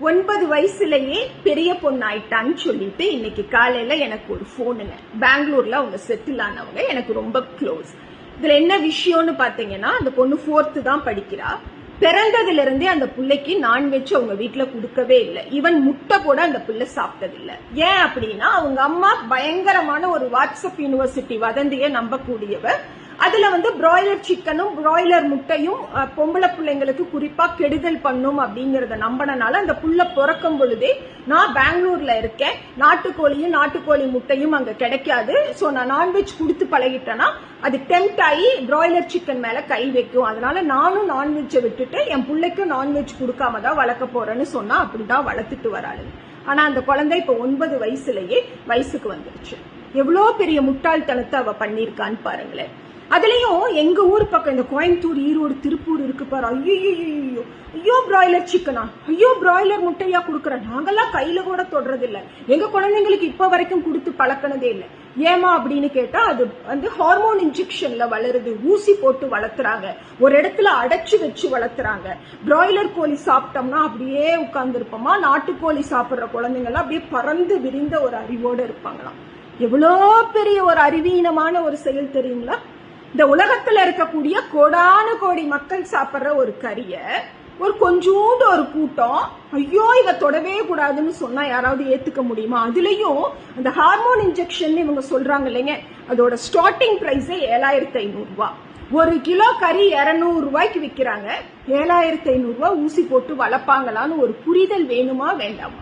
9 வயசுலயே பெரிய பொண்ணு ஆயிட்டான்னு சொல்லிட்டு இன்னைக்கு காலையில எனக்கு ஒரு போனுங்க. பெங்களூர்ல அவங்க செட்டில் ஆனவங்க, எனக்கு ரொம்ப க்ளோஸ். இதுல என்ன விஷயம்னு பாத்தீங்கன்னா, அந்த பொண்ணு 4th தான் படிக்கிறா. பிறந்ததுல இருந்தே அந்த பிள்ளைக்கு நான்வெஜ் அவங்க வீட்டுல கொடுக்கவே இல்லை. ஈவன் முட்டை கூட அந்த பிள்ளை சாப்பிட்டது இல்லை. ஏன் அப்படின்னா, அவங்க அம்மா பயங்கரமான ஒரு வாட்ஸ்அப் யூனிவர்சிட்டி வதந்தியை நம்பக்கூடியவர். அதுல பிராய்லர் சிக்கனும் பிராய்லர் முட்டையும் பொம்பளை பிள்ளைங்களுக்கு குறிப்பா கெடுதல் பண்ணும் அப்படிங்கறத நம்பினால அந்த புள்ள பிறக்கும் பொழுதே நான் பெங்களூர்ல இருக்கேன், நாட்டுக்கோழியும் நாட்டுக்கோழி முட்டையும் அங்க கிடைக்காது, சோ நான் நான்வெஜ் கொடுத்து பழகிட்டேன்னா அது டெம்ட் ஆகி பிராய்லர் சிக்கன் மேல கை வைக்கும், அதனால நானும் நான்வெஜ்ஜை விட்டுட்டு என் பிள்ளைக்கும் நான்வெஜ் கொடுக்காம தான் வளர்க்க போறேன்னு சொன்னா அப்படிதான் வளர்த்துட்டு வராளு. ஆனா அந்த குழந்தை இப்ப 9 வயசுலயே வயசுக்கு வந்துருச்சு. எவ்வளவு பெரிய முட்டாள்தனத்தை அவ பண்ணிருக்கான்னு பாருங்களேன். அதுலயும் எங்க ஊர் பக்கம் இந்த கோயம்புத்தூர், ஈரோடு, திருப்பூர் இருக்கு பாரு, ஐயோ பிராய்லர் சிக்கனா, ஐயோ பிராய்லர் முட்டையா குடுக்கற, நாங்கெல்லாம் கையில கூட தொடுறது இல்ல, எங்க குழந்தைங்களுக்கு இப்ப வரைக்கும் கொடுத்து பழக்கினதே இல்லை. ஏமா அப்படின்னு கேட்டா, அது ஹார்மோன் இன்ஜெக்ஷன்ல வளருது, ஊசி போட்டு வளர்த்துறாங்க, ஒரு இடத்துல அடைச்சு வச்சு வளர்த்துறாங்க. பிராய்லர் கோழி சாப்பிட்டோம்னா அப்படியே உட்கார்ந்து இருப்போமா, நாட்டுக்கோழி சாப்பிடுற குழந்தைங்க எல்லாம் அப்படியே பறந்து விரிந்த ஒரு அறிவோட இருப்பாங்களாம். எவ்வளோ பெரிய ஒரு அறிவீனமான ஒரு செயல் தெரியுங்களா? இந்த உலகத்துல இருக்கக்கூடிய கோடான கோடி மக்கள் சாப்பிடுற ஒரு கறிய ஒரு கொஞ்சோண்டு ஒரு கூட்டம் ஐயோ இத தொடவே கூடாதுன்னு சொன்னா யாராவது ஏத்துக்க முடியுமா? அதுலயும் அந்த ஹார்மோன் இன்ஜெக்ஷன் இவங்க சொல்றாங்க இல்லைங்க, அதோட ஸ்டார்டிங் பிரைஸே 7500 ரூபாய். 1 கிலோ கறி 200 ரூபாய்க்கு விற்கிறாங்க. 7500 ரூபாய் ஊசி போட்டு வளர்ப்பாங்களான்னு ஒரு புரிதல் வேணுமா வேண்டாமா?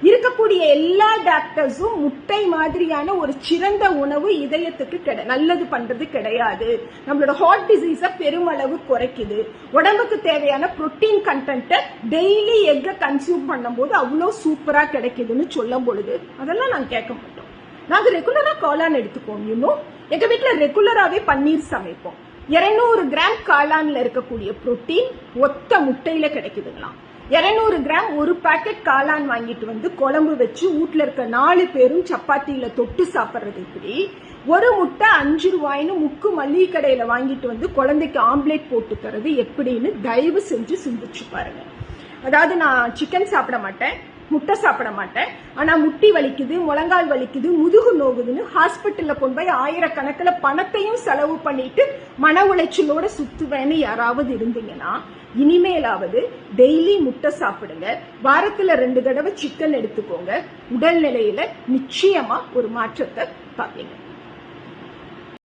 இருக்கக்கூடிய எல்லா டாக்டர்ஸும் முட்டை மாதிரியான ஒரு சிறந்த உணவு இதயத்துக்கு நல்லது பண்றது கிடையாது, நம்மளோட ஹார்ட் டிசீஸ பெருமளவு குறைக்குது, உடம்புக்கு தேவையான புரோட்டீன் கண்டென்ட் டெய்லி எக்க கன்சியூம் பண்ணும்போது அவ்வளவு சூப்பரா கிடைக்குதுன்னு சொல்லும் பொழுது அதெல்லாம் நாங்க கேட்க மாட்டோம். நாங்க ரெகுலரா காளான் எடுத்துப்போம். இன்னும் எங்க வீட்டுல ரெகுலராவே பன்னீர் சமைப்போம். 200 கிராம் காளான்ல இருக்கக்கூடிய புரோட்டீன் ஒத்த முட்டையில கிடைக்குதுங்களாம். 200 கிராம் ஒரு பாக்கெட் காளான் வாங்கிட்டு குழம்பு வச்சு வீட்டுல இருக்க 4 பேரும் சப்பாத்தியில தொட்டு சாப்பிடுறது இப்படி. ஒரு முட்டை 5 ரூபாய்னு முக்கு மல்லிகை கடையில வாங்கிட்டு குழந்தைக்கு ஆம்லேட் போட்டு தரது எப்படின்னு தயவு செஞ்சு சிந்திச்சு பாருங்க. அதாவது நான் சிக்கன் சாப்பிட மாட்டேன், முட்டை சாப்பிட மாட்டேன், ஆனா முட்டி வலிக்குது, முழங்கால் வலிக்குது, முதுகு நோகுதுன்னு ஹாஸ்பிட்டல்ல கொண்டு போய் ஆயிரக்கணக்கில் பணத்தையும் செலவு பண்ணிட்டு மன உளைச்சலோட சுத்துவேன்னு யாராவது இருந்தீங்கன்னா, இனிமேலாவது டெய்லி முட்டை சாப்பிடுங்க, வாரத்துல 2 தடவை சிக்கன் எடுத்துக்கோங்க, உடல்நிலையில நிச்சயமா ஒரு மாற்றத்தை பார்ப்பீங்க.